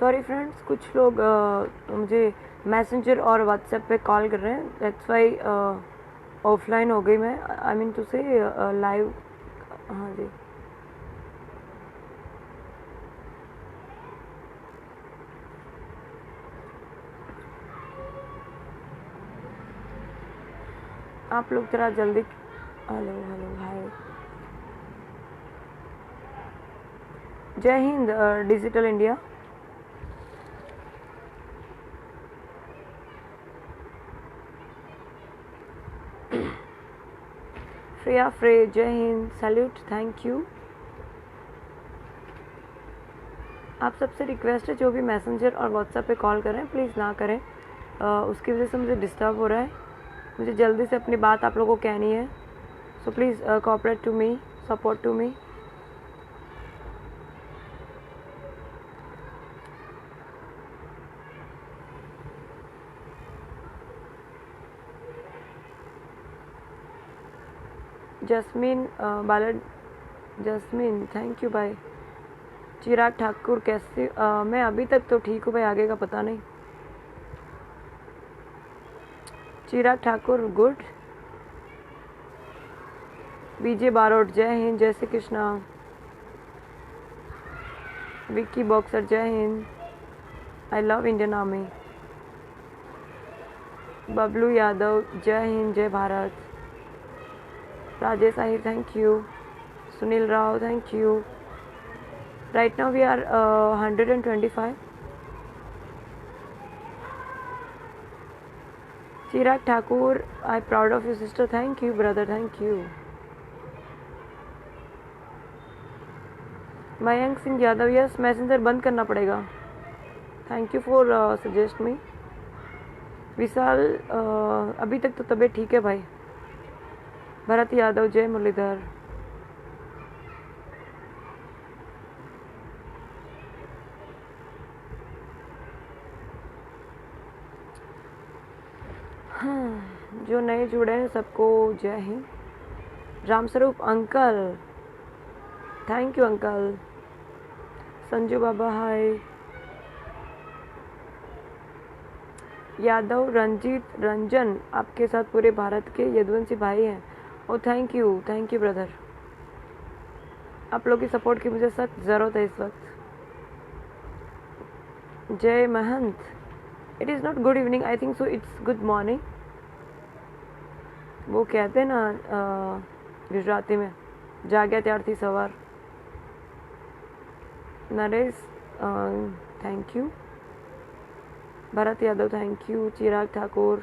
Sorry friends, कुछ लोग मुझे मैसेंजर और व्हाट्सएप पे कॉल कर रहे हैं, दैट्स वाई ऑफलाइन हो गई मैं। आई मीन टू से लाइव। हाँ जी, आप लोग जरा जल्दी। हेलो हेलो हाय, जय हिंद डिजिटल इंडिया। फ्रेया फ्रे, जय हिंद, सैल्यूट, थैंक यू। आप सबसे रिक्वेस्ट है, जो भी मैसेंजर और व्हाट्सएप पे कॉल कर रहे हैं प्लीज़ ना करें, उसकी वजह से मुझे डिस्टर्ब हो रहा है। मुझे जल्दी से अपनी बात आप लोगों को कहनी है, so please cooperate to me, support to me. Jasmine Balad, Jasmine thank you भाई। चिराग ठाकुर कैसे? मैं अभी तक तो ठीक हूँ भाई, आगे का पता नहीं। चिराग ठाकुर गुड। विजय बारोट, जय हिंद, जय श्री कृष्णा। विक्की बॉक्सर, जय Hind, I love Indian army. Bablu Yadav, जय हिंद, जय Bharat. Rajesh Ahir, thank you. Sunil Rao, thank you. Right now we are 125। Chirag Thakur, I proud of you sister, thank you brother, thank you. Mayank Singh Yadav, yes messenger बंद करना पड़ेगा, thank you for suggest me. Vishal, अभी तक तो तबीयत ठीक है भाई। भरत यादव, जय मुरलीधर। हाँ, जो नए जुड़े हैं सबको जय Hind. Ramswaroop uncle, thank you uncle. Sanju Baba hi. Yadav Ranjeet Ranjan, आपके साथ पूरे भारत के यदुवंशी भाई हैं। Oh thank you brother. आप लोग की सपोर्ट की मुझे सख्त ज़रूरत है इस वक्त। Jay Mahant, it is not good evening, I think so it's good morning. वो कहते हैं ना गुजराती में, जाग्या त्यारथी सवार। Naresh, thank you. Bharat Yadav, thank you. Chirag Thakur,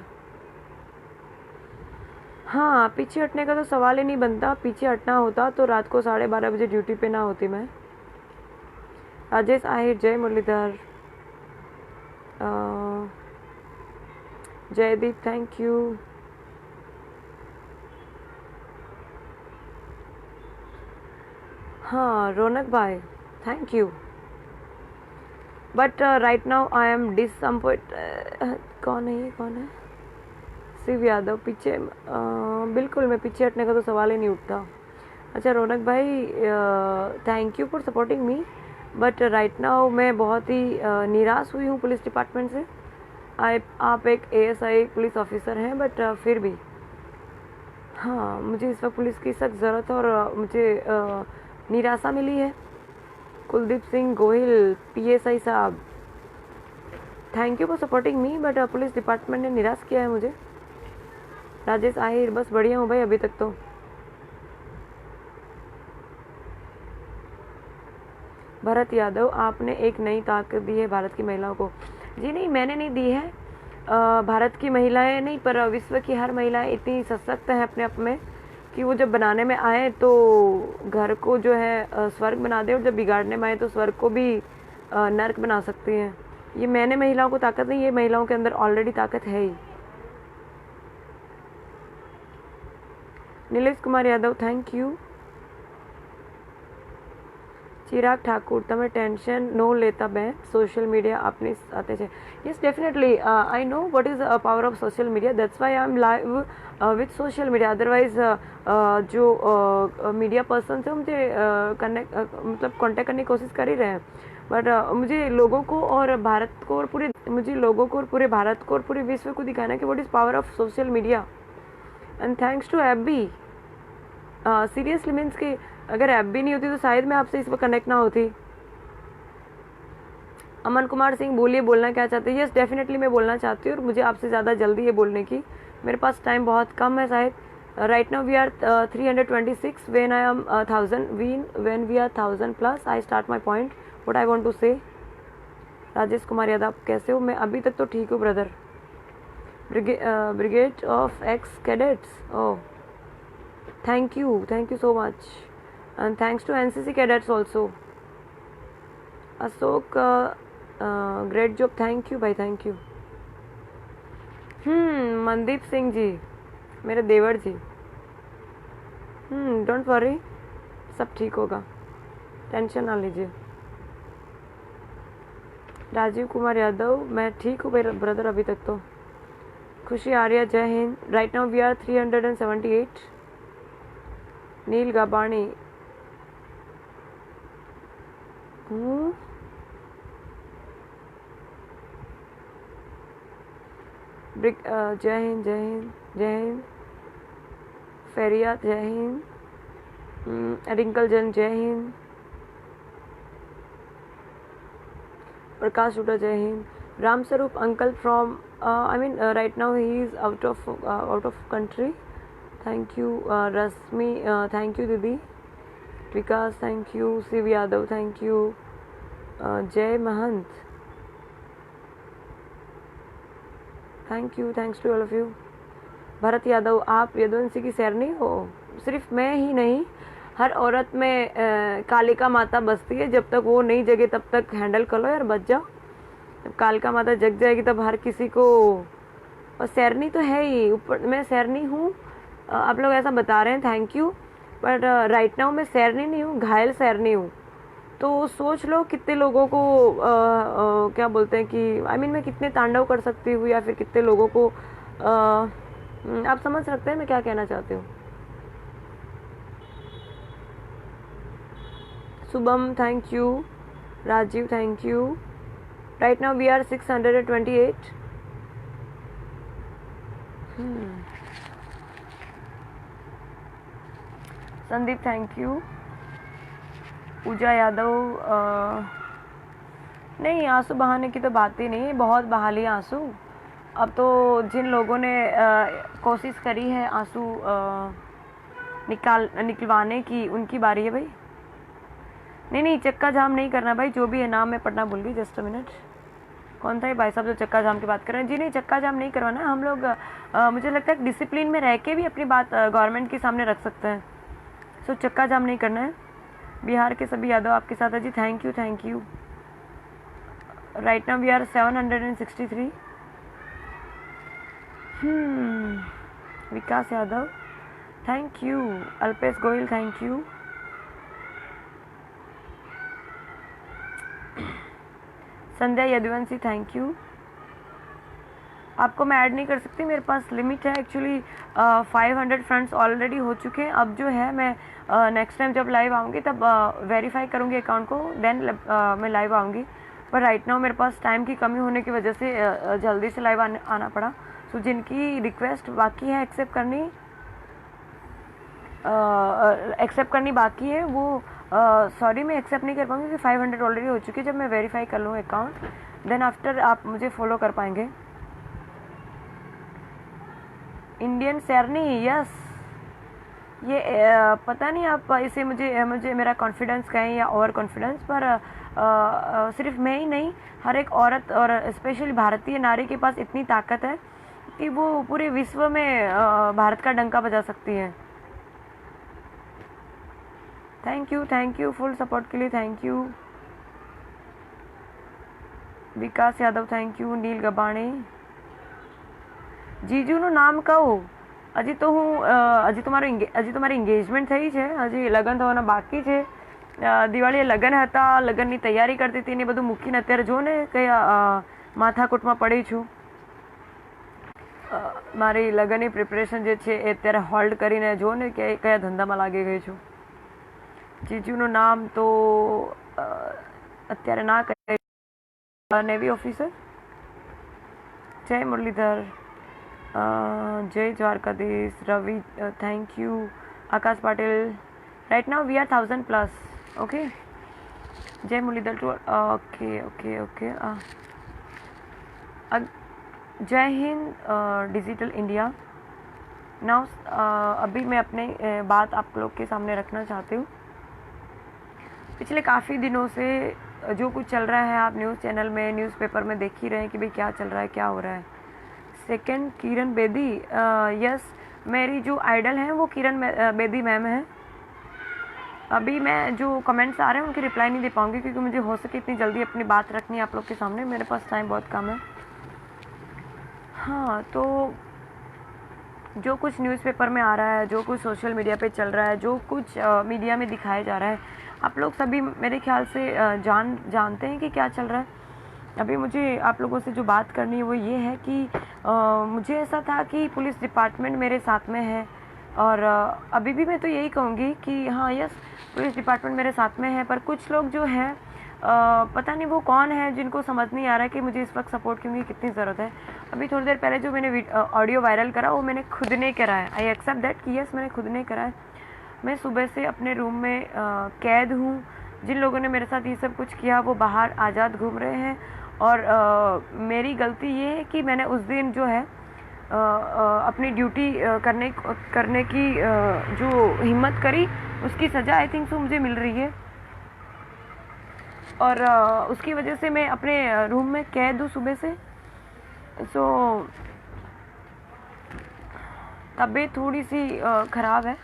हाँ पीछे हटने का तो सवाल ही नहीं बनता, पीछे हटना होता तो रात को 12:30 बजे ड्यूटी पे ना होती मैं। राजेश आहिर, जय मुरलीधर। Jaideep, thank you. हाँ रौनक भाई, thank you. But right now I am disappoint. कौन है ये, कौन है? शिव यादव, पीछे बिल्कुल मैं पीछे हटने का तो सवाल ही नहीं उठता। अच्छा रौनक भाई, thank you for supporting me, but right now मैं बहुत ही निराश हुई हूँ पुलिस डिपार्टमेंट से। आप एक एएसआई पुलिस ऑफिसर हैं, बट फिर भी हाँ मुझे इस वक्त पुलिस की सख्त ज़रूरत है और मुझे निराशा मिली है। कुलदीप सिंह गोहिल, पीएसआई साहब, thank you for supporting me, but police department ने निराश किया है मुझे। राजेश आहिर, बस बढ़िया हूँ भाई अभी तक तो। भरत यादव, आपने एक नई ताकत दी है भारत की महिलाओं को। जी नहीं, मैंने नहीं दी है, भारत की महिलाएं नहीं पर विश्व की हर महिलाएं इतनी सशक्त हैं अपने आप में कि वो जब बनाने में आए तो घर को जो है स्वर्ग बना दे, और जब बिगाड़ने में आए तो स्वर्ग को भी नर्क बना सकती हैं। ये मैंने महिलाओं को ताकत नहीं, ये महिलाओं के अंदर ऑलरेडी ताकत है ही। Nilesh Kumar Yadav, thank you. ચિરાગ ઠાકુર, તમે ટેન્શન નો લેતા બેન, સોશિયલ મીડિયા આપની સાથે છે. Yes definitely, I know what is power of social media, that's why I am live with social media. Otherwise जो मीडिया पर्सन से मुझे कनेक्ट मतलब कांटेक्ट करने की कोशिश कर ही रहे हैं, बट मुझे लोगों को और भारत को और पूरे भारत को और पूरे विश्व को दिखाना है कि what is power of social media. And thanks to app भी. सीरियसली मीन्स कि अगर ऐप भी नहीं होती तो शायद मैं आपसे इस पर कनेक्ट ना होती. अमन कुमार सिंह, बोलिए, बोलना क्या चाहते हैं? यस डेफिनेटली मैं बोलना चाहती हूँ और मुझे आपसे ज़्यादा जल्दी है बोलने की. मेरे पास टाइम बहुत कम है शायद. Right now we are 326 when I am 1000 when we are 1000 plus I start my point what I want to say. Rajesh Kumar Yadav, कैसे हो? मैं अभी तक तो ठीक हूँ brother. Brigade of ex cadets, oh thank you so much and thanks to NCC cadets also. Ashok, great job, thank you भाई, thank you. Mandeep Singh ji, मेरे देवर जी, डोंट वरी, सब ठीक होगा, टेंशन ना लीजिए. राजीव कुमार यादव, मैं ठीक हूँ भाई ब्रदर अभी तक तो. Khushi Arya, Jai Hind. Right now we are 378. Neel Gabani, Jai Hind जय हिंद जय हिंद. फेरिया, जय हिंद. रिंकल जन, जय हिंद. प्रकाश उटा, जय Hind. Ram Swaroop uncle from I mean right now he is out of country. Thank you. Rashmi, thank you didi. Vikas, thank you. Shiv Yadav, thank you. Jay Mahant, thank you, thanks to all of you. Bharat Yadav, आप यदुवंशी की शेरनी हो? सिर्फ मैं ही नहीं, हर औरत में कालिका माता बसती है. जब तक वो नहीं जगे तब तक हैंडल कर लो यार, बच जाओ. जब कालिका माता जग जाएगी तब हर किसी को. और शेरनी तो है ही, ऊपर मैं शेरनी हूँ. आप लोग ऐसा बता रहे हैं, thank you, but right now मैं शेरनी नहीं हूँ, घायल शेरनी हूँ. तो सोच लो कितने लोगों को क्या बोलते हैं कि आई मीन मैं कितने तांडव कर सकती हूँ, या फिर कितने लोगों को आप समझ सकते हैं मैं क्या कहना चाहती हूँ. Shubham, thank you. Rajeev, thank you. Right now we are 628. Sandeep, thank you. Pooja Yadav, नहीं आंसू बहाने की तो बात ही नहीं, बहुत बहा लिया आंसू. अब तो जिन लोगों ने कोशिश करी है आंसू निकलवाने की, उनकी बारी है भाई. नहीं चक्का जाम नहीं करना भाई, जो भी है नाम मैं पढ़ना भूल गई. जस्ट अ मिनट, कौन था ये भाई साहब जो चक्का जाम की बात कर रहे हैं? जी नहीं, चक्का जाम नहीं करवाना. हम लोग मुझे लगता है डिसिप्लिन में रह के भी अपनी बात गवर्नमेंट के सामने रख सकते हैं. सो चक्का जाम नहीं करना है. बिहार के सभी यादव आपके साथ है जी, thank you, thank you. Right now we are 763. Vikas Yadav, thank you. Alpesh Goyal, thank you. Sandhya Yaduvanshi, thank you. आपको मैं ऐड नहीं कर सकती, मेरे पास लिमिट है एक्चुअली. 500 फ्रेंड्स ऑलरेडी हो चुके हैं. अब जो है मैं नेक्स्ट टाइम जब लाइव आऊँगी तब वेरीफाई करूँगी अकाउंट को, देन मैं लाइव आऊँगी. पर राइट नाउ मेरे पास टाइम की कमी होने की वजह से जल्दी से लाइव आना पड़ा. सो जिनकी रिक्वेस्ट बाकी है एक्सेप्ट करनी बाकी है वो सॉरी मैं एक्सेप्ट नहीं कर पाऊँगी क्योंकि 500 ऑलरेडी हो चुकी है. जब मैं वेरीफाई कर लूँ अकाउंट देन आफ्टर आप मुझे फॉलो कर पाएंगे. इंडियन शेरनी, यस. ये पता नहीं आप इसे मुझे मेरा कॉन्फिडेंस कहें या ओवर कॉन्फिडेंस, पर सिर्फ मैं ही नहीं, हर एक औरत और स्पेशली भारतीय नारी के पास इतनी ताकत है कि वो पूरे विश्व में भारत का डंका बजा सकती है. थैंक यू फुल सपोर्ट के लिए, thank you. Vikas Yadav, thank you. Neel Gabani, જીજુનું નામ કહું? હજી તો હું હજી તમારી એંગેજમેન્ટ થઈ છે, હજી લગ્ન થવાના બાકી છે. દિવાળીએ લગ્ન હતા, લગ્નની તૈયારી કરતી હતી ને બધું મૂકીને અત્યારે જો ને કયા માથાકૂટમાં પડી છું. મારી લગ્નની પ્રિપરેશન જે છે એ અત્યારે હોલ્ડ કરીને જો ને કે કયા ધંધામાં લાગી ગઈ છું. જીજુનું નામ તો અત્યારે ના કહે. Navy officer. જય મુરલીધર, જય Dwarkadhish, Ravi, thank you. Akash Patil, right now we are 1000+. Okay, जय Murlidhar too. Okay okay okay. जय हिंद डिजिटल इंडिया. नाउ अभी मैं अपने बात आप लोग के सामने रखना चाहती हूँ. पिछले काफ़ी दिनों से जो कुछ चल रहा है आप न्यूज़ चैनल में, न्यूज़पेपर में देख ही रहे हैं कि भाई क्या चल रहा है, क्या हो रहा है. सेकंड किरण बेदी. यस, मेरी जो आइडल हैं वो किरण बेदी मैम है. अभी मैं जो कमेंट्स आ रहे हैं उनकी रिप्लाई नहीं दे पाऊँगी क्योंकि मुझे हो सके इतनी जल्दी अपनी बात रखनी है आप लोग के सामने. मेरे पास टाइम बहुत कम है. हाँ, तो जो कुछ न्यूज़पेपर में आ रहा है, जो कुछ सोशल मीडिया पे चल रहा है, जो कुछ मीडिया में दिखाया जा रहा है, आप लोग सभी मेरे ख्याल से जानते हैं कि क्या चल रहा है. अभी मुझे आप लोगों से जो बात करनी है वो ये है कि मुझे ऐसा था कि पुलिस डिपार्टमेंट मेरे साथ में है और अभी भी मैं तो यही कहूँगी कि हाँ यस, पुलिस डिपार्टमेंट मेरे साथ में है, पर कुछ लोग जो हैं पता नहीं वो कौन है जिनको समझ नहीं आ रहा है कि मुझे इस वक्त सपोर्ट की कितनी ज़रूरत है. अभी थोड़ी देर पहले जो मैंने ऑडियो वायरल करा वो मैंने खुद ने करा है. आई एक्सेप्ट दैट कि यस मैंने खुद ने करा है. मैं सुबह से अपने रूम में कैद हूँ. जिन लोगों ने मेरे साथ ये सब कुछ किया वो बाहर आज़ाद घूम रहे हैं और मेरी गलती ये है कि मैंने उस दिन जो है अपनी ड्यूटी करने की जो हिम्मत करी उसकी सज़ा आई थिंक सो मुझे मिल रही है और उसकी वजह से मैं अपने रूम में कैद हूँ सुबह से. सो तबीयत थोड़ी सी ख़राब है.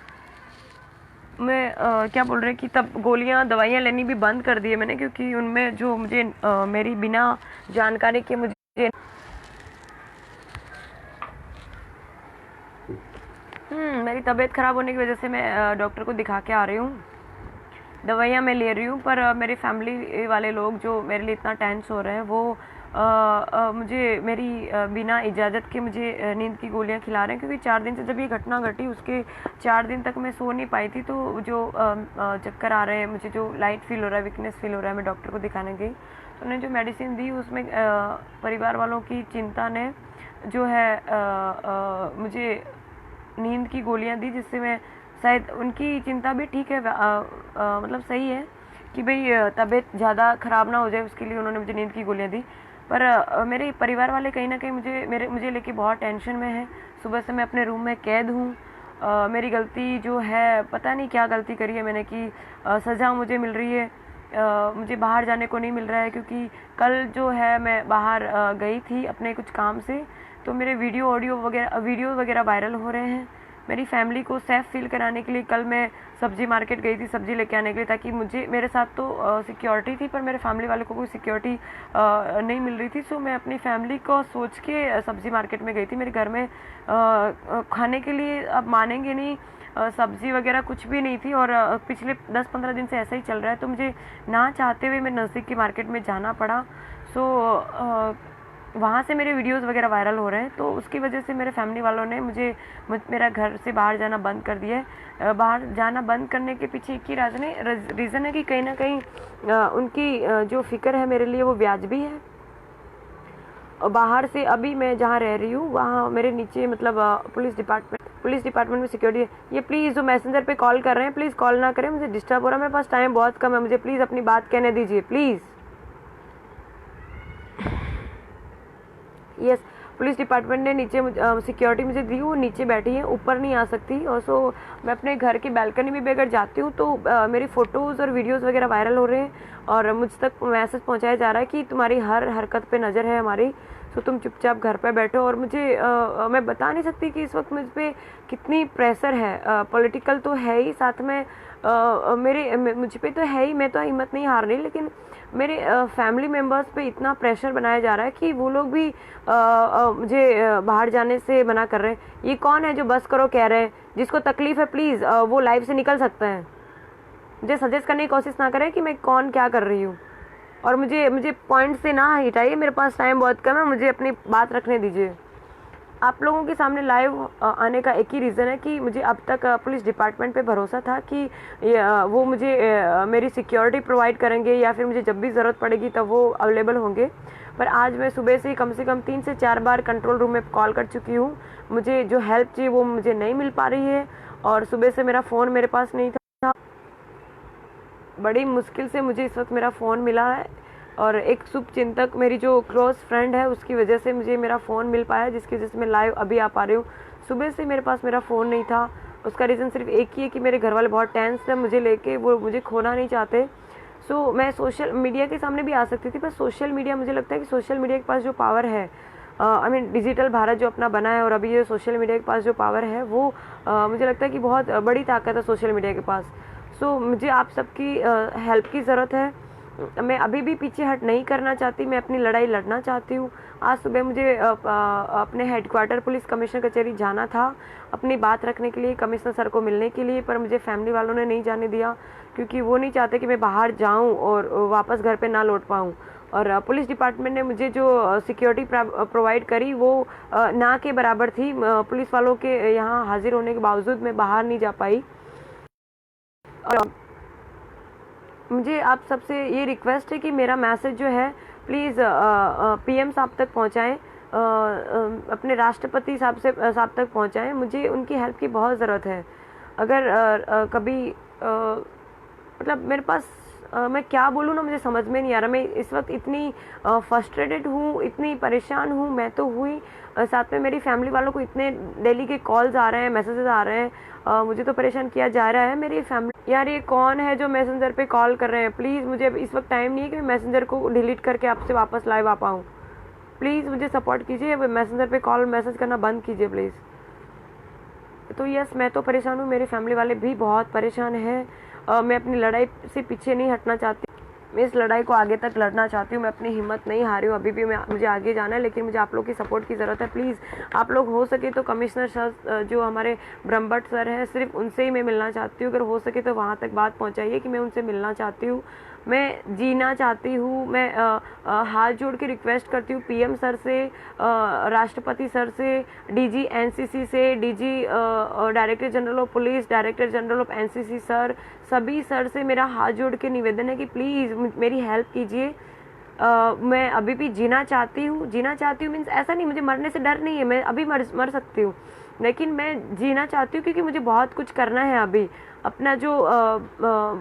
मैं क्या बोल रहे कि तब गोलियाँ दवाइयाँ लेनी भी बंद कर दी है मैंने क्योंकि उनमें जो मुझे मेरी बिना जानकारी के मुझे मेरी तबीयत ख़राब होने की वजह से मैं डॉक्टर को दिखा के आ रही हूँ. दवाइयाँ मैं ले रही हूँ पर मेरे फैमिली वाले लोग जो मेरे लिए इतना टेंस हो रहे हैं वो मुझे मेरी बिना इजाज़त के मुझे नींद की गोलियाँ खिला रहे हैं क्योंकि 4 दिन से जब ये घटना घटी उसके 4 दिन तक मैं सो नहीं पाई थी. तो जो चक्कर आ रहे हैं, मुझे जो लाइट फील हो रहा है, वीकनेस फील हो रहा है, मैं डॉक्टर को दिखाने गई तो उन्होंने जो मेडिसिन दी उसमें परिवार वालों की चिंता ने जो है मुझे नींद की गोलियाँ दी जिससे मैं शायद उनकी चिंता भी ठीक है, मतलब सही है कि भाई तबीयत ज़्यादा ख़राब ना हो जाए उसके लिए उन्होंने मुझे नींद की गोलियाँ दी. पर मेरे परिवार वाले कहीं ना कहीं मुझे लेके बहुत टेंशन में है. सुबह से मैं अपने रूम में कैद हूँ. मेरी गलती जो है पता नहीं क्या गलती करी है मैंने कि सज़ा मुझे मिल रही है. मुझे बाहर जाने को नहीं मिल रहा है क्योंकि कल जो है मैं बाहर गई थी अपने कुछ काम से तो मेरे वीडियो वगैरह वायरल हो रहे हैं. मेरी फैमिली को सेफ फील कराने के लिए कल मैं सब्ज़ी मार्केट गई थी सब्ज़ी लेके आने के लिए ताकि मेरे साथ तो सिक्योरिटी थी पर मेरे फैमिली वालों को कोई सिक्योरिटी नहीं मिल रही थी. सो मैं अपनी फैमिली को सोच के सब्ज़ी मार्केट में गई थी. मेरे घर में खाने के लिए अब मानेंगे नहीं सब्ज़ी वगैरह कुछ भी नहीं थी और पिछले 10-15 दिन से ऐसा ही चल रहा है तो मुझे ना चाहते हुए मैं नज़दीक की मार्केट में जाना पड़ा. सो वहाँ से मेरे वीडियोस वगैरह वायरल हो रहे हैं तो उसकी वजह से मेरे फैमिली वालों ने मेरा घर से बाहर जाना बंद कर दिया है. बाहर जाना बंद करने के पीछे एक ही रीज़न है कि कहीं ना कहीं उनकी जो फ़िक्र है मेरे लिए वो वाजिबी है. बाहर से अभी मैं जहाँ रह रही हूँ वहाँ मेरे नीचे मतलब पुलिस डिपार्टमेंट में सिक्योरिटी है. ये प्लीज़ जो मैसेंजर पे कॉल कर रहे हैं प्लीज़ कॉल ना करें, मुझे डिस्टर्ब हो रहा है. मेरे पास टाइम बहुत कम है, मुझे प्लीज़ अपनी बात कहने दीजिए प्लीज़. यस, पुलिस डिपार्टमेंट ने नीचे सिक्योरिटी मुझे दी, वो नीचे बैठी है, ऊपर नहीं आ सकती. और सो मैं अपने घर की बैल्कनी में भी अगर जाती हूँ तो मेरी फ़ोटोज़ और वीडियोस वगैरह वायरल हो रहे हैं और मुझ तक मैसेज पहुँचाया जा रहा है कि तुम्हारी हर हरकत पे नज़र है हमारी, तो तुम चुपचाप घर पे बैठो. और मुझे मैं बता नहीं सकती कि इस वक्त मुझ पर कितनी प्रेशर है. पॉलिटिकल तो है ही, साथ में मुझ पे तो है ही, मैं तो हिम्मत नहीं हार रही, लेकिन मेरे फैमिली मेम्बर्स पे इतना प्रेशर बनाया जा रहा है कि वो लोग भी मुझे बाहर जाने से मना कर रहे हैं. ये कौन है जो बस करो कह रहे हैं? जिसको तकलीफ़ है प्लीज़ वो लाइफ से निकल सकते हैं. मुझे सजेस्ट करने की कोशिश ना करें कि मैं कौन क्या कर रही हूँ, और मुझे मुझे पॉइंट से ना हटाइए, मेरे पास टाइम बहुत कम है, मुझे अपनी बात रखने दीजिए। आप लोगों के सामने लाइव आने का एक ही रीज़न है कि मुझे अब तक पुलिस डिपार्टमेंट पे भरोसा था कि वो मुझे मेरी सिक्योरिटी प्रोवाइड करेंगे, या फिर मुझे जब भी ज़रूरत पड़ेगी तब वो अवेलेबल होंगे। पर आज मैं सुबह से कम 3 से 4 बार कंट्रोल रूम में कॉल कर चुकी हूँ। मुझे जो हेल्प चाहिए वो मुझे नहीं मिल पा रही है, और सुबह से मेरा फ़ोन मेरे पास नहीं था। बड़ी मुश्किल से मुझे इस वक्त मेरा फ़ोन मिला है, और एक शुभ चिंतक मेरी जो क्लोज फ्रेंड है उसकी वजह से मुझे मेरा फ़ोन मिल पाया, जिसकी वजह से मैं लाइव अभी आ पा रही हूँ। सुबह से मेरे पास मेरा फ़ोन नहीं था। उसका रीज़न सिर्फ एक ही है कि मेरे घर वाले बहुत टेंस है मुझे लेके, वो मुझे खोना नहीं चाहते। सो मैं सोशल मीडिया के सामने भी आ सकती थी, पर सोशल मीडिया, मुझे लगता है कि सोशल मीडिया के पास जो पावर है, आई मीन डिजिटल भारत जो अपना बना है, और अभी ये सोशल मीडिया के पास जो पावर है वो मुझे लगता है कि बहुत बड़ी ताकत है सोशल मीडिया के पास। सो मुझे आप सबकी हेल्प की ज़रूरत है। मैं अभी भी पीछे हट नहीं करना चाहती, मैं अपनी लड़ाई लड़ना चाहती हूँ। आज सुबह मुझे अपने हेडक्वार्टर पुलिस कमिश्नर कचहरी जाना था अपनी बात रखने के लिए, कमिश्नर सर को मिलने के लिए, पर मुझे फैमिली वालों ने नहीं जाने दिया, क्योंकि वो नहीं चाहते कि मैं बाहर जाऊँ और वापस घर पे ना लौट पाऊँ। और पुलिस डिपार्टमेंट ने मुझे जो सिक्योरिटी प्रोवाइड करी वो ना के बराबर थी। पुलिस वालों के यहाँ हाजिर होने के बावजूद मैं बाहर नहीं जा पाई। और मुझे आप सबसे ये रिक्वेस्ट है कि मेरा मैसेज जो है प्लीज़ पीएम साहब तक पहुंचाएं, अपने राष्ट्रपति साहब तक पहुंचाएं। मुझे उनकी हेल्प की बहुत ज़रूरत है। अगर कभी मतलब मेरे पास मैं क्या बोलूँ ना, मुझे समझ में नहीं आ रहा। मैं इस वक्त इतनी फ्रस्ट्रेटेड हूँ, इतनी परेशान हूँ, मैं तो हुई, साथ में मेरी फैमिली वालों को इतने डेली के कॉल्स आ रहे हैं, मैसेजेस आ रहे हैं, मुझे तो परेशान किया जा रहा है। मेरी फैमिली, यार ये कौन है जो मैसेंजर पे कॉल कर रहे हैं? प्लीज़, मुझे इस वक्त टाइम नहीं है कि मैं मैसेंजर को डिलीट करके आपसे वापस लाइव आ पाऊँ। प्लीज़ मुझे सपोर्ट कीजिए, मैसेंजर पे कॉल मैसेज करना बंद कीजिए प्लीज़। तो यस, मैं तो परेशान हूँ, मेरे फैमिली वाले भी बहुत परेशान हैं। मैं अपनी लड़ाई से पीछे नहीं हटना चाहती, मैं इस लड़ाई को आगे तक लड़ना चाहती हूँ। मैं अपनी हिम्मत नहीं हारी हूँ, अभी भी मुझे आगे जाना है, लेकिन मुझे आप लोग की सपोर्ट की ज़रूरत है। प्लीज़ आप लोग हो सके तो कमिश्नर सर जो हमारे ब्रह्मभट्ट सर हैं, सिर्फ उनसे ही मैं मिलना चाहती हूँ। अगर हो सके तो वहाँ तक बात पहुँचाइए कि मैं उनसे मिलना चाहती हूँ, मैं जीना चाहती हूँ। मैं हाथ जोड़ के रिक्वेस्ट करती हूँ पीएम सर से, राष्ट्रपति सर से, डीजी एनसीसी से, DG director general of police, director general of NCC sir, सभी सर से मेरा हाथ जोड़ के निवेदन है कि प्लीज़ मेरी हेल्प कीजिए। मैं अभी भी जीना चाहती हूँ। जीना चाहती हूँ मीन्स ऐसा नहीं, मुझे मरने से डर नहीं है, मैं अभी मर सकती हूँ, लेकिन मैं जीना चाहती हूँ क्योंकि मुझे बहुत कुछ करना है अभी। अपना जो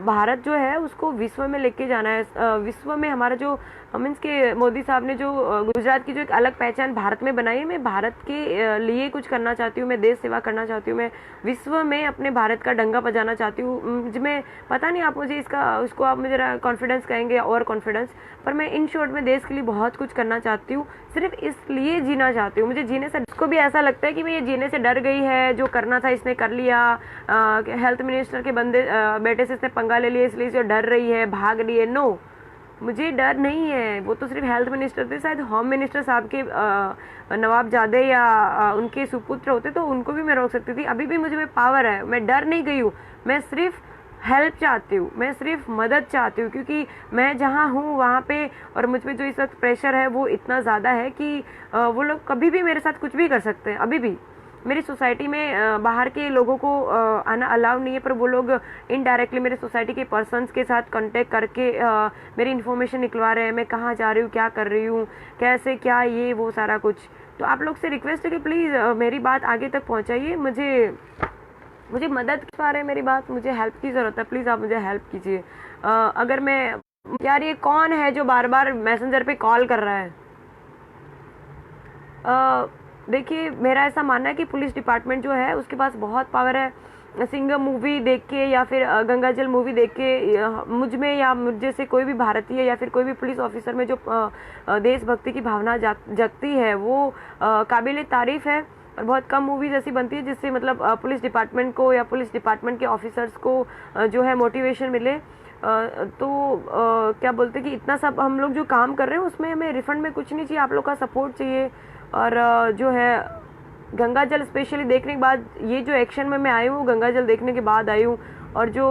भारत जो है उसको विश्व में लेके जाना है। विश्व में हमारा जो मीन्स के मोदी साहब ने जो गुजरात की जो एक अलग पहचान भारत में बनाई है, मैं भारत के लिए कुछ करना चाहती हूँ, मैं देश सेवा करना चाहती हूँ, मैं विश्व में अपने भारत का डंका बजाना चाहती हूँ। मैं पता नहीं आप मुझे उसको आप मुझे कॉन्फिडेंस कहेंगे और कॉन्फिडेंस, पर मैं इन शॉर्ट में देश के लिए बहुत कुछ करना चाहती हूँ, सिर्फ इसलिए जीना चाहती हूँ। मुझे जीने से, उसको भी ऐसा लगता है कि मैं ये जीने से डर गई है, जो करना था इसने कर लिया, हेल्थ मिनिस्टर के बेटे से इसने पंगा ले लिया इसलिए जो डर रही है, भाग रही है। नो, मुझे डर नहीं है। वो तो सिर्फ हेल्थ मिनिस्टर थे, शायद होम मिनिस्टर साहब के नवाबजादे या उनके सुपुत्र होते तो उनको भी मैं रोक सकती थी। अभी भी मुझे में पावर है, मैं डर नहीं गई हूँ, मैं सिर्फ हेल्प चाहती हूँ, मैं सिर्फ मदद चाहती हूँ, क्योंकि मैं जहाँ हूँ वहाँ पे और मुझ पे जो इस वक्त प्रेशर है वो इतना ज़्यादा है कि वो लोग कभी भी मेरे साथ कुछ भी कर सकते हैं। अभी भी मेरी सोसाइटी में बाहर के लोगों को आना अलाउ नहीं है, पर वो लोग इनडायरेक्टली मेरे सोसाइटी के पर्सन्स के साथ कांटेक्ट करके मेरी इन्फॉर्मेशन निकलवा रहे हैं, मैं कहाँ जा रही हूँ, क्या कर रही हूँ, कैसे क्या, ये वो सारा कुछ। तो आप लोग से रिक्वेस्ट है कि प्लीज़ मेरी बात आगे तक पहुँचाइए। मुझे मदद पा रहे हैं मेरी बात, मुझे हेल्प की ज़रूरत है, प्लीज़ आप मुझे हेल्प कीजिए। अगर मैं, यार ये कौन है जो बार बार मैसेंजर पे कॉल कर रहा है? देखिए, मेरा ऐसा मानना है कि पुलिस डिपार्टमेंट जो है उसके पास बहुत पावर है। सिंघम मूवी देख के या फिर गंगाजल मूवी देख के मुझ में या मुझ जैसे कोई भी भारतीय या फिर कोई भी पुलिस ऑफिसर में जो देशभक्ति की भावना जगती है वो काबिल तारीफ़ है। और बहुत कम मूवीज़ ऐसी बनती है जिससे मतलब पुलिस डिपार्टमेंट को या पुलिस डिपार्टमेंट के ऑफिसर्स को जो है मोटिवेशन मिले। तो क्या बोलते कि इतना सब हम लोग जो काम कर रहे हैं उसमें हमें रिफंड में कुछ नहीं चाहिए, आप लोग का सपोर्ट चाहिए। और जो है गंगा जल स्पेशली देखने के बाद, ये जो एक्शन में मैं आई हूँ गंगा जल देखने के बाद आई हूँ, और जो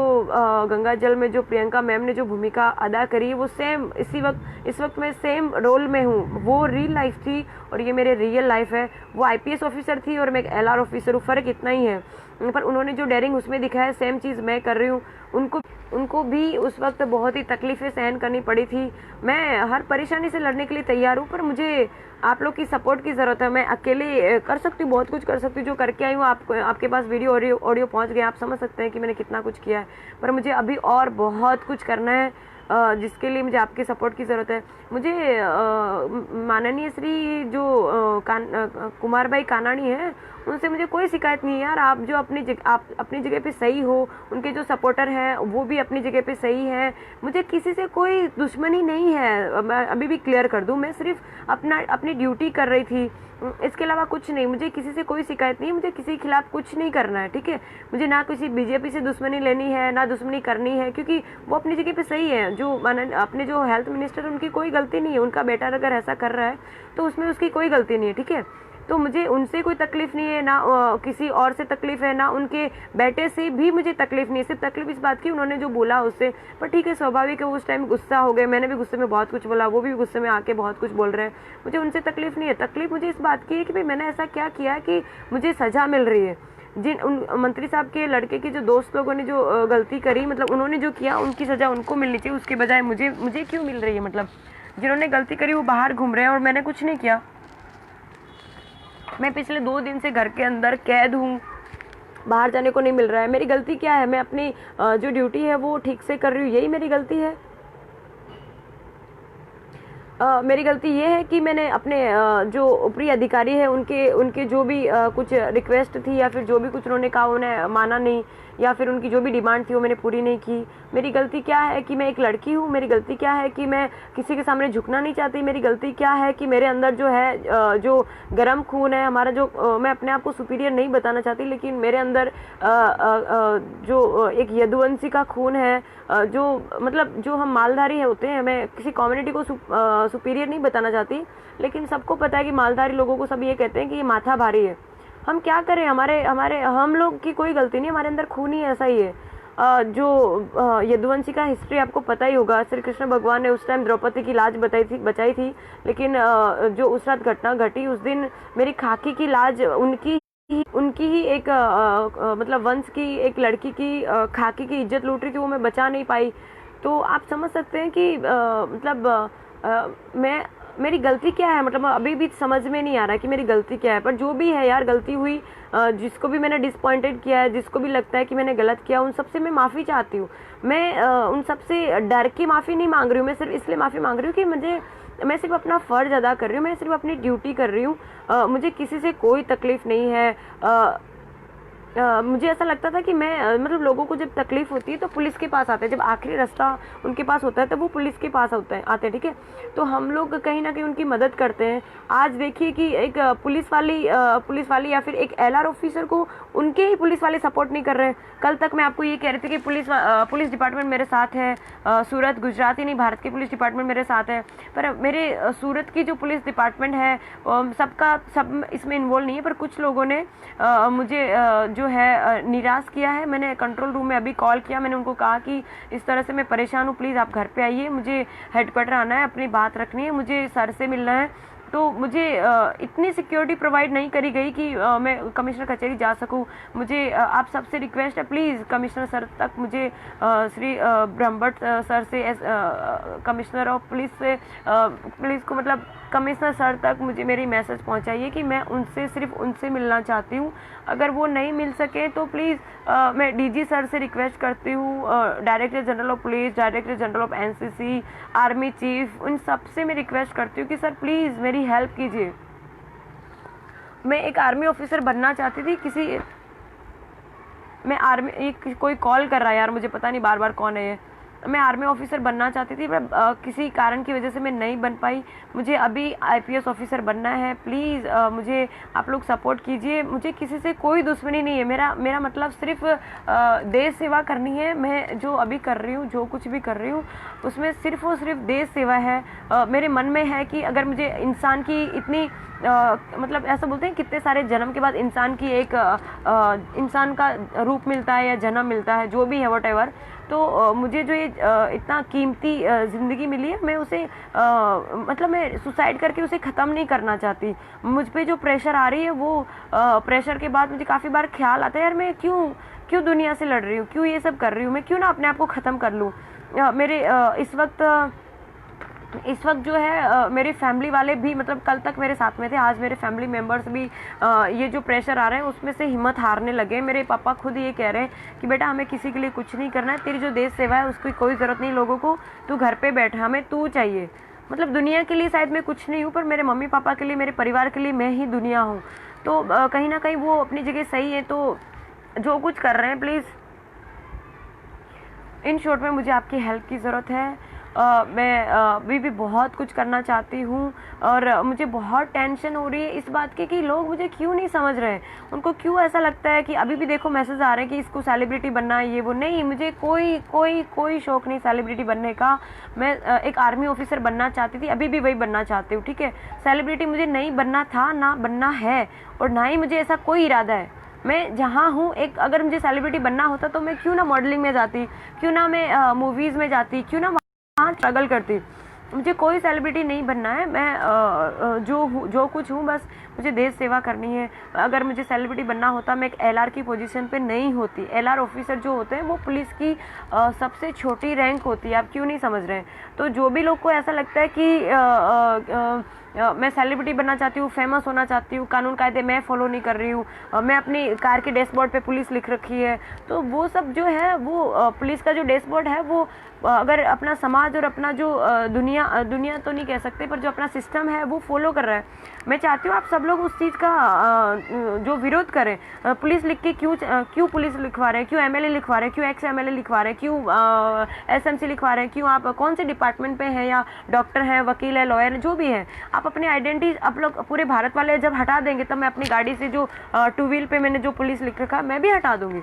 गंगा जल में जो प्रियंका मैम ने जो भूमिका अदा करी है वो सेम इस वक्त मैं सेम रोल में हूँ। वो रियल लाइफ थी और ये मेरे रियल लाइफ है। वो आईपीएस ऑफिसर थी और मैं एक एलआर ऑफिसर हूँ, फ़र्क इतना ही है। पर उन्होंने जो डेयरिंग उसमें दिखाया सेम चीज़ मैं कर रही हूँ। उनको भी उस वक्त बहुत ही तकलीफ़ें सहन करनी पड़ी थी। मैं हर परेशानी से लड़ने के लिए तैयार हूँ, पर मुझे आप लोग की सपोर्ट की ज़रूरत है। मैं अकेले कर सकती हूँ, बहुत कुछ कर सकती हूँ, जो करके आई हूँ आपके पास वीडियो ऑडियो पहुँच गया, आप समझ सकते हैं कि मैंने कितना कुछ किया है। पर मुझे अभी और बहुत कुछ करना है, जिसके लिए मुझे आपके सपोर्ट की ज़रूरत है। मुझे माननीय श्री जो कुमार भाई कानाणी हैं, उनसे मुझे कोई शिकायत नहीं है यार। आप जो आप अपनी जगह पे सही हो, उनके जो सपोर्टर हैं वो भी अपनी जगह पे सही हैं। मुझे किसी से कोई दुश्मनी नहीं है, मैं अभी भी क्लियर कर दूं। मैं सिर्फ अपनी ड्यूटी कर रही थी, इसके अलावा कुछ नहीं। मुझे किसी से कोई शिकायत नहीं है, मुझे किसी के खिलाफ कुछ नहीं करना है, ठीक है। मुझे ना किसी बीजेपी से दुश्मनी लेनी है, ना दुश्मनी करनी है, क्योंकि वो अपनी जगह पे सही है। जो अपने जो हेल्थ मिनिस्टर, उनकी कोई गलती नहीं है। उनका बेटा अगर ऐसा कर रहा है तो उसमें उसकी कोई गलती नहीं है, ठीक है। तो मुझे उनसे कोई तकलीफ नहीं है, ना किसी और से तकलीफ है, ना उनके बेटे से भी मुझे तकलीफ नहीं है। सिर्फ तकलीफ इस बात की उन्होंने जो बोला उससे। पर ठीक है, स्वाभाविक है, उस टाइम गुस्सा हो गए। मैंने भी गुस्से में बहुत कुछ बोला, वो भी गुस्से में आके बहुत कुछ बोल रहे हैं। मुझे उनसे तकलीफ नहीं है। तकलीफ मुझे इस बात की है कि भाई मैंने ऐसा क्या किया कि मुझे सजा मिल रही है। जिन उन मंत्री साहब के लड़के के जो दोस्त लोगों ने जो गलती करी, मतलब उन्होंने जो किया, उनकी सजा उनको मिलनी चाहिए, उसके बजाय मुझे क्यों मिल रही है। मतलब जिन्होंने गलती करी वो बाहर घूम रहे हैं और मैंने कुछ नहीं किया। मैं पिछले 2 दिन से घर के अंदर कैद हूँ, बाहर जाने को नहीं मिल रहा है। मेरी गलती क्या है? मैं अपनी जो ड्यूटी है वो ठीक से कर रही हूँ, यही मेरी गलती है। मेरी गलती ये है कि मैंने अपने जो ऊपरी अधिकारी है उनके जो भी कुछ रिक्वेस्ट थी या फिर जो भी कुछ उन्होंने कहा उन्हें माना नहीं, या फिर उनकी जो भी डिमांड थी वो मैंने पूरी नहीं की। मेरी गलती क्या है कि मैं एक लड़की हूँ। मेरी गलती क्या है कि मैं किसी के सामने झुकना नहीं चाहती। मेरी गलती क्या है कि मेरे अंदर जो है जो गर्म खून है हमारा, जो मैं अपने आप को सुपीरियर नहीं बताना चाहती, लेकिन मेरे अंदर जो एक यदुवंशी का खून है, जो मतलब जो हम मालधारी होते हैं। मैं किसी कम्युनिटी को सुपीरियर नहीं बताना चाहती, लेकिन सबको पता है कि मालधारी लोगों को सब ये कहते हैं कि ये माथा भारी है। हम क्या करें? हम लोग की कोई गलती नहीं, हमारे अंदर खून ही ऐसा ही है। जो यदुवंशी का हिस्ट्री आपको पता ही होगा। श्री कृष्ण भगवान ने उस टाइम द्रौपदी की लाज बचाई थी, लेकिन जो उस रात घटना घटी, उस दिन मेरी खाकी की लाज उनकी ही एक मतलब वंश की एक लड़की की खाकी की इज्जत लूट रही थी, वो मैं बचा नहीं पाई। तो आप समझ सकते हैं कि मतलब मेरी गलती क्या है। मतलब अभी भी समझ में नहीं आ रहा है कि मेरी गलती क्या है। पर जो भी है यार, गलती हुई, जिसको भी मैंने डिसपॉइंटेड किया है, जिसको भी लगता है कि मैंने गलत किया, उन सबसे मैं माफ़ी चाहती हूँ। मैं उन सबसे डर के माफ़ी नहीं मांग रही हूँ। मैं सिर्फ इसलिए माफ़ी मांग रही हूँ कि मैं सिर्फ अपना फ़र्ज़ अदा कर रही हूँ, मैं सिर्फ अपनी ड्यूटी कर रही हूँ। मुझे किसी से कोई तकलीफ़ नहीं है। मुझे ऐसा लगता था कि मैं मतलब लोगों को जब तकलीफ होती है तो पुलिस के पास आते हैं, जब आखिरी रास्ता उनके पास होता है तो वो पुलिस के पास आते हैं, ठीक है। तो हम लोग कहीं ना कहीं उनकी मदद करते हैं। आज देखिए कि एक पुलिस वाली या फिर एक एलआर ऑफिसर को उनके ही पुलिस वाले सपोर्ट नहीं कर रहे हैं। कल तक मैं आपको ये कह रही थी कि पुलिस डिपार्टमेंट मेरे साथ है, सूरत गुजरात ही नहीं भारत की पुलिस डिपार्टमेंट मेरे साथ है। पर मेरे सूरत की जो पुलिस डिपार्टमेंट है सब इसमें इन्वॉल्व नहीं है। पर कुछ लोगों ने मुझे जो है निराश किया है। मैंने कंट्रोल रूम में अभी कॉल किया, मैंने उनको कहा कि इस तरह से मैं परेशान हूँ, प्लीज़ आप घर पे आइए, मुझे हेडक्वार्टर आना है, अपनी बात रखनी है, मुझे सर से मिलना है। तो मुझे इतनी सिक्योरिटी प्रोवाइड नहीं करी गई कि मैं कमिश्नर कचहरी जा सकूं। मुझे आप सबसे रिक्वेस्ट है, प्लीज़ कमिश्नर सर तक मुझे श्री ब्रह्मभट्ट सर से कमिश्नर ऑफ पुलिस से पुलिस को मतलब कमिश्नर सर तक मुझे मेरी मैसेज पहुंचाइए कि मैं सिर्फ उनसे मिलना चाहती हूं। अगर वो नहीं मिल सके तो प्लीज़ मैं डीजी सर से रिक्वेस्ट करती हूँ, director general of police, director general of NCC, army chief, उन सब से मैं रिक्वेस्ट करती हूँ कि सर प्लीज़ मेरी हेल्प कीजिए। मैं एक आर्मी ऑफिसर बनना चाहती थी। कोई कॉल कर रहा है यार, मुझे पता नहीं बार बार कौन है ये। मैं आर्मी ऑफिसर बनना चाहती थी, पर किसी कारण की वजह से मैं नहीं बन पाई। मुझे अभी आईपीएस ऑफिसर बनना है। प्लीज़ मुझे आप लोग सपोर्ट कीजिए। मुझे किसी से कोई दुश्मनी नहीं है। मेरा मतलब सिर्फ देश सेवा करनी है। मैं जो अभी कर रही हूँ, जो कुछ भी कर रही हूँ, उसमें सिर्फ और सिर्फ देश सेवा है। मेरे मन में है कि अगर मुझे इंसान की इतनी मतलब ऐसा बोलते हैं कितने सारे जन्म के बाद इंसान की एक इंसान का रूप मिलता है या जन्म मिलता है, जो भी है वट एवर। तो मुझे जो ये इतना कीमती ज़िंदगी मिली है, मैं उसे मतलब मैं सुसाइड करके उसे ख़त्म नहीं करना चाहती। मुझ पे जो प्रेशर आ रही है, वो प्रेशर के बाद मुझे काफ़ी बार ख्याल आता है, यार मैं क्यों क्यों दुनिया से लड़ रही हूँ, क्यों ये सब कर रही हूँ, मैं क्यों ना अपने आप को ख़त्म कर लूँ। मेरे इस वक्त जो है मेरी फैमिली वाले भी मतलब कल तक मेरे साथ में थे, आज मेरे फैमिली मेम्बर्स भी ये जो प्रेशर आ रहा है उसमें से हिम्मत हारने लगे। मेरे पापा खुद ये कह रहे हैं कि बेटा हमें किसी के लिए कुछ नहीं करना है, तेरी जो देश सेवा है उसकी कोई ज़रूरत नहीं लोगों को, तू घर पे बैठ, हमें तू चाहिए। मतलब दुनिया के लिए शायद मैं कुछ नहीं हूँ, पर मेरे मम्मी पापा के लिए, मेरे परिवार के लिए मैं ही दुनिया हूँ। तो कहीं ना कहीं वो अपनी जगह सही है। तो जो कुछ कर रहे हैं प्लीज़, इन शॉर्ट में मुझे आपकी हेल्प की ज़रूरत है। मैं अभी भी बहुत कुछ करना चाहती हूँ, और मुझे बहुत टेंशन हो रही है इस बात की कि लोग मुझे क्यों नहीं समझ रहे हैं। उनको क्यों ऐसा लगता है कि अभी भी देखो मैसेज आ रहे हैं कि इसको सेलिब्रिटी बनना है, ये वो। नहीं, मुझे कोई कोई कोई शौक नहीं सेलिब्रिटी बनने का। मैं एक आर्मी ऑफिसर बनना चाहती थी, अभी भी वही बनना चाहती हूँ, ठीक है। सेलिब्रिटी मुझे नहीं बनना था, ना बनना है, और ना ही मुझे ऐसा कोई इरादा है। मैं जहाँ हूँ, एक अगर मुझे सेलिब्रिटी बनना होता तो मैं क्यों ना मॉडलिंग में जाती, क्यों ना मैं मूवीज़ में जाती, क्यों ना वहाँ स्ट्रगल करती। मुझे कोई सेलिब्रिटी नहीं बनना है। मैं जो कुछ हूँ, बस मुझे देश सेवा करनी है। अगर मुझे सेलिब्रिटी बनना होता, मैं एक एलआर की पोजीशन पे नहीं होती। एलआर ऑफिसर जो होते हैं वो पुलिस की सबसे छोटी रैंक होती है। आप क्यों नहीं समझ रहे हैं? तो जो भी लोग को ऐसा लगता है कि मैं सेलिब्रिटी बनना चाहती हूँ, फेमस होना चाहती हूँ, कानून कायदे मैं फॉलो नहीं कर रही हूँ, मैं अपनी कार के डैशबोर्ड पे पुलिस लिख रखी है, तो वो सब जो है वो पुलिस का जो डैशबोर्ड है वो अगर अपना समाज और अपना जो दुनिया तो नहीं कह सकते, पर जो अपना सिस्टम है वो फॉलो कर रहा है। मैं चाहती हूँ आप सब लोग उस चीज़ का जो विरोध करें। पुलिस लिख के क्यों पुलिस लिखवा रहे हैं, क्यों एमएलए लिखवा रहे हैं, क्यों एक्स एमएलए लिखवा रहे हैं, क्यों एसएमसी लिखवा रहे हैं, क्यों आप कौन से डिपार्टमेंट पे हैं, या डॉक्टर हैं, वकील है, लॉयर है, जो भी है, आप अपनी आइडेंटिटी आप लोग पूरे भारत वाले जब हटा देंगे, तब मैं अपनी गाड़ी से जो टू व्हील पे मैंने जो पुलिस लिख रखा मैं भी हटा दूंगी।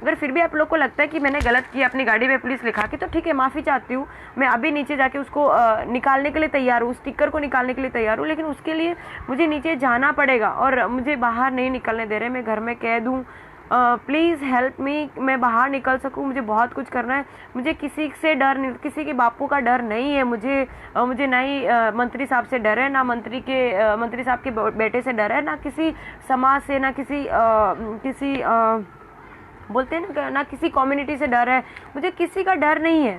अगर फिर भी आप लोग को लगता है कि मैंने गलत किया अपनी गाड़ी में पुलिस लिखा के, तो ठीक है, माफ़ी चाहती हूँ। मैं अभी नीचे जाके उसको निकालने के लिए तैयार हूँ, स्टिकर को निकालने के लिए तैयार हूँ, लेकिन उसके लिए मुझे नीचे जाना पड़ेगा, और मुझे बाहर नहीं निकलने दे रहे। मैं घर में कह दूँ प्लीज़ हेल्प मी, मैं बाहर निकल सकूँ, मुझे बहुत कुछ करना है। मुझे किसी से डर नहीं, किसी के बापू का डर नहीं है। मुझे ना ही मंत्री साहब से डर है, ना मंत्री साहब के बेटे से डर है, ना किसी समाज से, ना किसी बोलते हैं ना किसी कम्युनिटी से डर है। मुझे किसी का डर नहीं है।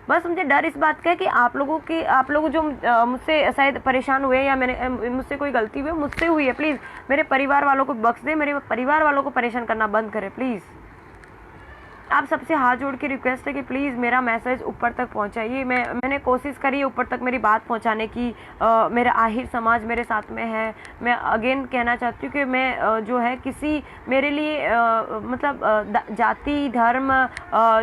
बस मुझे डर इस बात का है कि आप लोग जो मुझसे शायद परेशान हुए, या मुझसे कोई गलती हुई, मुझसे हुई है, प्लीज़ मेरे परिवार वालों को बख्श दे, मेरे परिवार वालों को परेशान करना बंद करें प्लीज़। आप सबसे हाथ जोड़ के रिक्वेस्ट है कि प्लीज़ मेरा मैसेज ऊपर तक पहुंचाइए। मैंने कोशिश करी है ऊपर तक मेरी बात पहुंचाने की। मेरा आहिर समाज मेरे साथ में है। मैं अगेन कहना चाहती हूँ कि मैं जो है किसी मेरे लिए मतलब जाति धर्म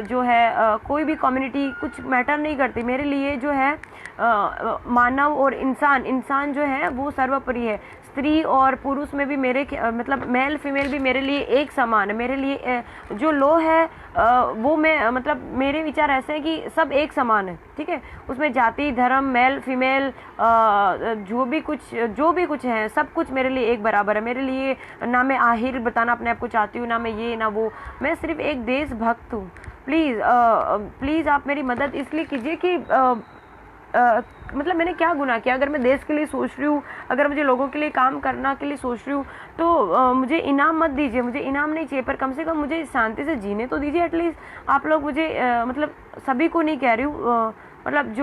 जो है कोई भी कम्युनिटी कुछ मैटर नहीं करती। मेरे लिए जो है मानव और इंसान जो है वो सर्वोपरि है। स्त्री और पुरुष में भी मतलब मेल फीमेल भी मेरे लिए एक समान है। मेरे लिए जो लॉ है वो मैं मतलब मेरे विचार ऐसे हैं कि सब एक समान है, ठीक है। उसमें जाति धर्म मेल फीमेल जो भी कुछ है, सब कुछ मेरे लिए एक बराबर है। मेरे लिए ना मैं आहिर बताना अपने आप को चाहती हूँ, ना मैं ये ना वो। मैं सिर्फ एक देशभक्त हूँ। प्लीज़ आप मेरी मदद इसलिए कीजिए कि मतलब मैंने क्या गुनाह किया? अगर मैं देश के लिए सोच रही हूँ, अगर मुझे लोगों के लिए काम करना के लिए सोच रही हूँ, तो मुझे इनाम मत दीजिए। मुझे इनाम नहीं चाहिए, पर कम से कम मुझे शांति से जीने तो दीजिए एटलीस्ट। आप लोग मुझे मतलब सभी को नहीं कह रही हूँ, मतलब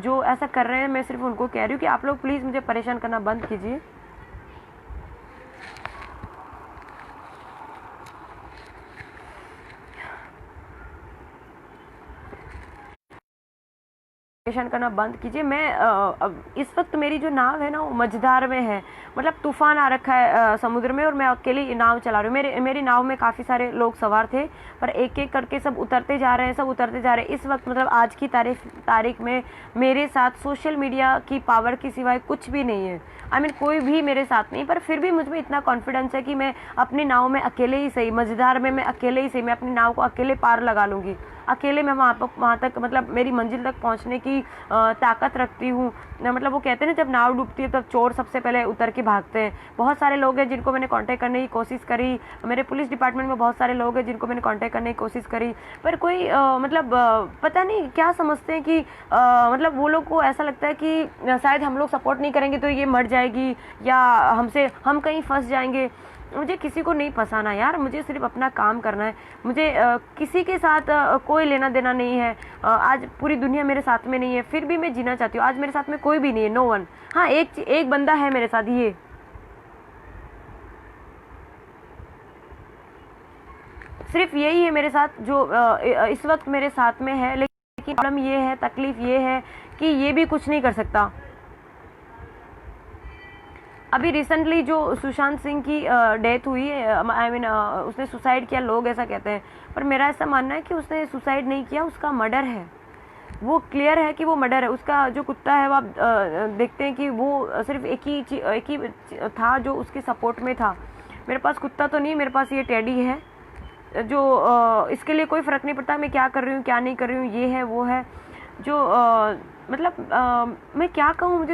जो ऐसा कर रहे हैं, मैं सिर्फ उनको कह रही हूँ कि आप लोग प्लीज़ मुझे परेशान करना बंद कीजिए। करना बंद कीजिए। मैं अब इस वक्त मेरी जो नाव है ना वो मझधार में है, मतलब तूफान आ रखा है समुद्र में, और मैं अकेली नाव चला रही हूँ। मेरी नाव में काफ़ी सारे लोग सवार थे, पर एक एक करके सब उतरते जा रहे हैं, सब उतरते जा रहे हैं। इस वक्त मतलब आज की तारीख में मेरे साथ सोशल मीडिया की पावर के सिवाय कुछ भी नहीं है। आई मीन कोई भी मेरे साथ नहीं, पर फिर भी मुझ में इतना कॉन्फिडेंस है कि मैं अपनी नाव में अकेले ही सही, मझधार में मैं अकेले ही सही, मैं अपनी नाव को अकेले पार लगा लूँगी। अकेले मैं वहाँ तक मतलब मेरी मंजिल तक पहुँचने की ताकत रखती हूँ। मतलब वो कहते हैं ना, जब नाव डूबती है तब चोर सबसे पहले उतर के भागते हैं। बहुत सारे लोग हैं जिनको मैंने कांटेक्ट करने की कोशिश करी, मेरे पुलिस डिपार्टमेंट में बहुत सारे लोग हैं जिनको मैंने कांटेक्ट करने की कोशिश करी, पर कोई पता नहीं क्या समझते हैं कि मतलब वो लोग को ऐसा लगता है कि शायद हम लोग सपोर्ट नहीं करेंगे तो ये मर जाएगी, या हम कहीं फंस जाएंगे। मुझे किसी को नहीं फंसाना यार, मुझे सिर्फ अपना काम करना है। मुझे किसी के साथ कोई लेना देना नहीं है। आज पूरी दुनिया मेरे साथ में नहीं है, फिर भी मैं जीना चाहती हूँ। आज मेरे साथ में कोई भी नहीं है, नो वन। हाँ, एक बंदा है मेरे साथ, ये सिर्फ यही है मेरे साथ जो इस वक्त मेरे साथ में है। लेकिन प्रॉब्लम ये है, तकलीफ ये है कि ये भी कुछ नहीं कर सकता। अभी रिसेंटली जो सुशांत सिंह की डेथ हुई, आई मीन उसने सुसाइड किया, लोग ऐसा कहते हैं, पर मेरा ऐसा मानना है कि उसने सुसाइड नहीं किया, उसका मर्डर है। वो क्लियर है कि वो मर्डर है। उसका जो कुत्ता है वो आप देखते हैं कि वो सिर्फ एक ही था जो उसके सपोर्ट में था। मेरे पास कुत्ता तो नहीं, मेरे पास ये टेडी है जो इसके लिए कोई फ़र्क नहीं पड़ता मैं क्या कर रही हूँ क्या नहीं कर रही हूँ, ये है वो है जो मतलब मैं क्या कहूँ, मुझे